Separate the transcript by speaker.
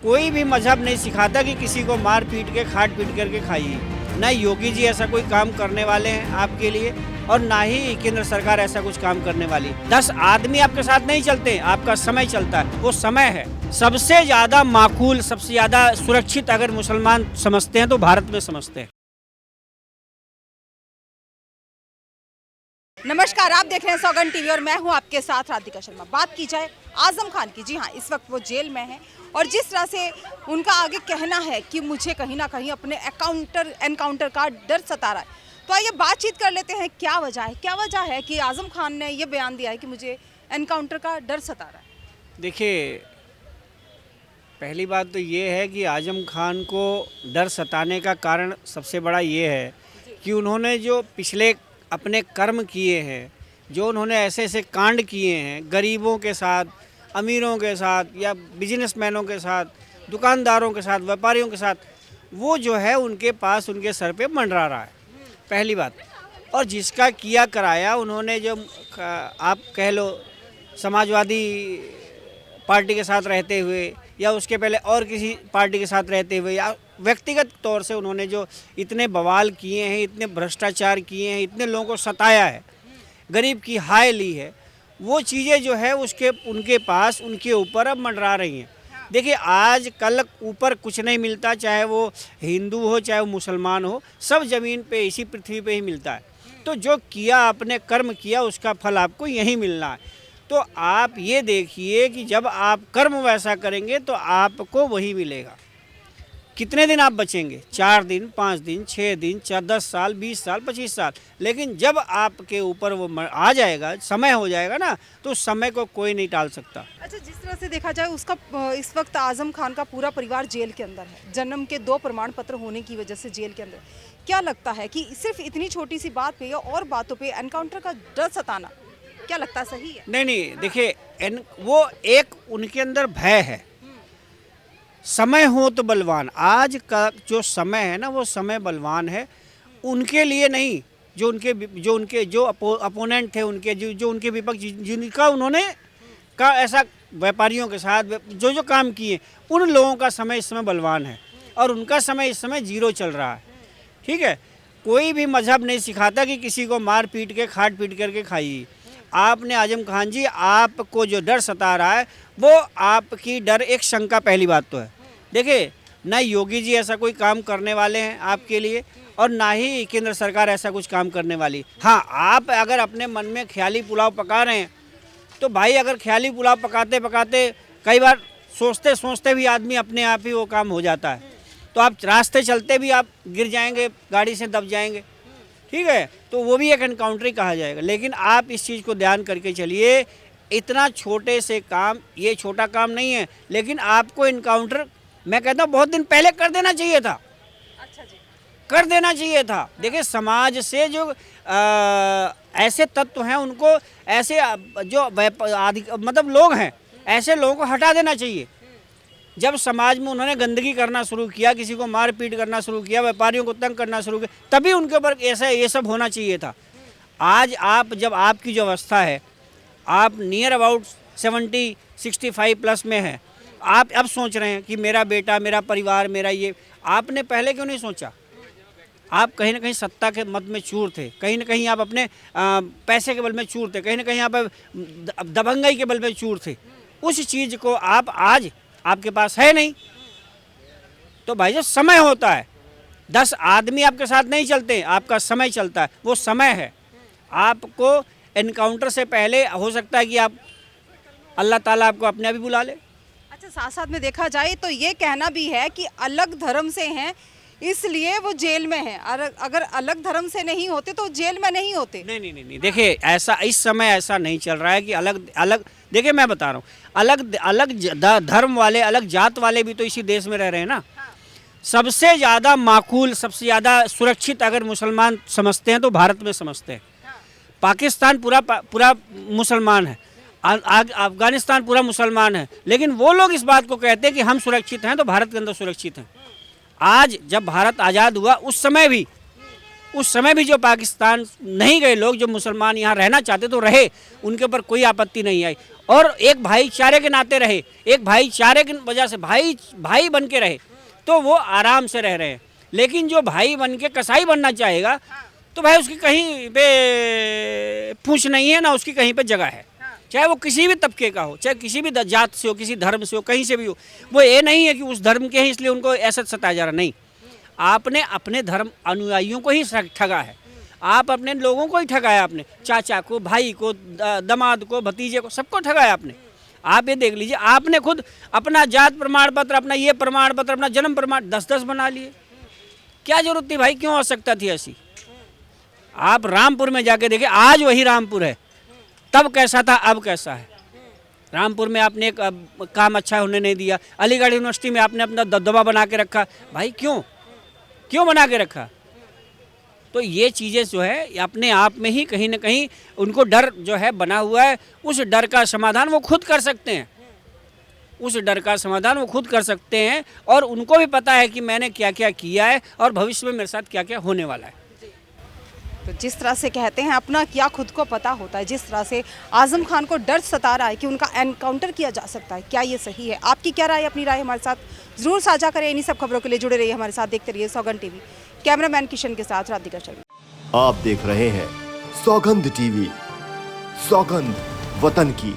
Speaker 1: कोई भी मजहब नहीं सिखाता कि किसी को मार पीट के खाट पीट करके खाइए। ना योगी जी ऐसा कोई काम करने वाले हैं आपके लिए, और ना ही केंद्र सरकार ऐसा कुछ काम करने वाली। 10 आदमी आपके साथ नहीं चलते, आपका समय चलता है, वो समय है। सबसे ज़्यादा माकूल, सबसे ज़्यादा सुरक्षित अगर मुसलमान समझते हैं तो भारत में समझते हैं।
Speaker 2: नमस्कार, आप देख रहे हैं सौगंध टीवी और मैं हूं आपके साथ राधिका शर्मा। बात की जाए आजम खान की, जी हाँ, इस वक्त वो जेल में हैं और जिस तरह से उनका आगे कहना है कि मुझे कहीं ना कहीं अपने एनकाउंटर का डर सता रहा है, तो आइए बातचीत कर लेते हैं। क्या वजह है कि आजम खान ने ये बयान दिया है कि मुझे एनकाउंटर का डर सता रहा है?
Speaker 1: देखिए, पहली बात तो ये है कि आजम खान को डर सताने का कारण सबसे बड़ा ये है कि उन्होंने जो पिछले अपने कर्म किए हैं, जो उन्होंने ऐसे ऐसे कांड किए हैं गरीबों के साथ, अमीरों के साथ, या बिजनेसमैनों के साथ, दुकानदारों के साथ, व्यापारियों के साथ, वो जो है उनके पास, उनके सर पे मंडरा रहा है, पहली बात। और जिसका किया कराया उन्होंने, जो आप कह लो समाजवादी पार्टी के साथ रहते हुए या उसके पहले और किसी पार्टी के साथ रहते हुए या व्यक्तिगत तौर से उन्होंने जो इतने बवाल किए हैं, इतने भ्रष्टाचार किए हैं, इतने लोगों को सताया है, गरीब की हाय ली है, वो चीज़ें जो है उसके उनके पास, उनके ऊपर अब मंडरा रही हैं। देखिए, आज कल ऊपर कुछ नहीं मिलता, चाहे वो हिंदू हो चाहे वो मुसलमान हो, सब ज़मीन पे, इसी पृथ्वी पे ही मिलता है। तो जो किया, आपने कर्म किया, उसका फल आपको यहीं मिलना है। तो आप ये देखिए कि जब आप कर्म वैसा करेंगे तो आपको वही मिलेगा। कितने दिन आप बचेंगे? 4 दिन, 5 दिन, 6 दिन, 10 साल, 20 साल, 25 साल, लेकिन जब आपके ऊपर वो आ जाएगा, समय हो जाएगा ना, तो उस समय को कोई नहीं टाल सकता।
Speaker 2: अच्छा, जिस तरह से देखा जाए उसका इस वक्त आजम खान का पूरा परिवार जेल के अंदर है, जन्म के 2 प्रमाण पत्र होने की वजह से जेल के अंदर। क्या लगता है कि सिर्फ इतनी छोटी सी बात पे या और बातों पे एनकाउंटर का डर सताना, क्या लगता है सही है?
Speaker 1: नहीं, देखिए, वो एक उनके अंदर भय है। समय हो तो बलवान, आज का जो समय है ना, वो समय बलवान है। उनके लिए नहीं, जो अपोनेंट थे, उनके जो उनके विपक्ष, जिनका उन्होंने का ऐसा व्यापारियों के साथ जो काम किए, उन लोगों का समय इस समय बलवान है और उनका समय इस समय 0 चल रहा है। ठीक है, कोई भी मजहब नहीं सिखाता कि किसी को मार पीट के खाट पीट करके खाइए। आपने आजम खान जी, आपको जो डर सता रहा है वो आपकी डर एक शंका, पहली बात तो है। देखिए, ना योगी जी ऐसा कोई काम करने वाले हैं आपके लिए, और ना ही केंद्र सरकार ऐसा कुछ काम करने वाली। हाँ, आप अगर अपने मन में ख्याली पुलाव पका रहे हैं तो भाई, अगर ख्याली पुलाव पकाते पकाते कई बार सोचते सोचते भी आदमी अपने आप ही वो काम हो जाता है, तो आप रास्ते चलते भी आप गिर जाएंगे, गाड़ी से दब जाएंगे, ठीक है, तो वो भी एक एनकाउंटर ही कहा जाएगा। लेकिन आप इस चीज़ को ध्यान करके चलिए, इतना छोटे से काम, ये छोटा काम नहीं है, लेकिन आपको एनकाउंटर, मैं कहता हूँ, बहुत दिन पहले कर देना चाहिए था।
Speaker 2: अच्छा जी,
Speaker 1: कर देना चाहिए था। देखिए, समाज से जो ऐसे तत्व हैं, उनको ऐसे जो मतलब लोग हैं, ऐसे लोगों को हटा देना चाहिए। जब समाज में उन्होंने गंदगी करना शुरू किया, किसी को मार पीट करना शुरू किया, व्यापारियों को तंग करना शुरू किया, तभी उनके ऊपर ऐसा ये सब होना चाहिए था। आज आप, जब आपकी जो अवस्था है, आप नियर अबाउट 70-65 प्लस में है, आप अब सोच रहे हैं कि मेरा बेटा, मेरा परिवार, मेरा ये, आपने पहले क्यों नहीं सोचा? आप कहीं ना कहीं सत्ता के मद में चूर थे, कहीं ना कहीं आप अपने पैसे के बल में चूर थे, कहीं ना कहीं आप दबंगई के बल में चूर थे। उस चीज़ को आप आज आपके पास है नहीं, तो भाई, जो समय होता है, 10 आदमी आपके साथ नहीं चलते, आपका समय चलता है, वो समय है। आपको एनकाउंटर से पहले हो सकता है कि आप, अल्लाह ताला आपको अपने भी बुला ले।
Speaker 2: अच्छा, साथ साथ में देखा जाए तो ये कहना भी है कि अलग धर्म से हैं इसलिए वो जेल में हैं, अगर अलग धर्म से नहीं होते तो जेल में नहीं होते।
Speaker 1: नहीं, देखिए, ऐसा इस समय ऐसा नहीं चल रहा है कि अलग, देखिए मैं बता रहा हूँ, अलग धर्म वाले, अलग जात वाले भी तो इसी देश में रह रहे हैं ना। सबसे ज़्यादा माकूल, सबसे ज़्यादा सुरक्षित अगर मुसलमान समझते हैं तो भारत में समझते हैं। पाकिस्तान पूरा मुसलमान है, अफगानिस्तान पूरा मुसलमान है, लेकिन वो लोग इस बात को कहते हैं कि हम सुरक्षित हैं, तो भारत के अंदर सुरक्षित हैं। आज जब भारत आज़ाद हुआ, उस समय भी जो पाकिस्तान नहीं गए लोग, जो मुसलमान यहाँ रहना चाहते तो रहे, उनके ऊपर कोई आपत्ति नहीं आई। और एक भाईचारे के नाते रहे, एक भाईचारे की वजह से भाई बन के रहे, तो वो आराम से रह रहे हैं। लेकिन जो भाई बन के कसाई बनना चाहेगा तो भाई उसकी कहीं पे पूछ नहीं है, ना उसकी कहीं पे जगह है, चाहे वो किसी भी तबके का हो, चाहे किसी भी जात से हो, किसी धर्म से हो, कहीं से भी हो। वो ये नहीं है कि उस धर्म के हैं इसलिए उनको ऐसा सताया जा रहा, नहीं। आपने अपने धर्म अनुयायियों को ही ठगा है, आप अपने लोगों को ही ठगाया, आपने चाचा को, भाई को, दामाद को, भतीजे को, सबको ठगाया आपने। आप ये देख लीजिए, आपने खुद अपना जात प्रमाण पत्र, अपना ये प्रमाण पत्र, अपना जन्म प्रमाण 10-10 बना लिए। क्या जरूरत थी भाई, क्यों आवश्यकता थी ऐसी? आप रामपुर में जाके देखिए, आज वही रामपुर है, तब कैसा था अब कैसा है। रामपुर में आपने एक काम अच्छा होने नहीं दिया, अलीगढ़ यूनिवर्सिटी में आपने अपना दबदबा बना के रखा। भाई क्यों बना के रखा? तो ये चीज़ें जो है अपने आप में ही कहीं ना कहीं उनको डर जो है बना हुआ है। उस डर का समाधान वो खुद कर सकते हैं, उस डर का समाधान वो खुद कर सकते हैं, और उनको भी पता है कि मैंने क्या क्या किया है और भविष्य में मेरे साथ क्या क्या होने वाला है।
Speaker 2: तो जिस तरह से कहते हैं अपना क्या खुद को पता होता है, जिस तरह से आजम खान को डर सता रहा है कि उनका एनकाउंटर किया जा सकता है, क्या ये सही है? आपकी क्या राय, अपनी राय हमारे साथ ज़रूर साझा करें। इन्हीं सब खबरों के लिए जुड़े रहिए हमारे साथ, देखते रहिए सौगंध टीवी। कैमरामैन किशन के साथ राधिका शर्मा।
Speaker 3: आप देख रहे हैं सौगंध टीवी, सौगंध वतन की।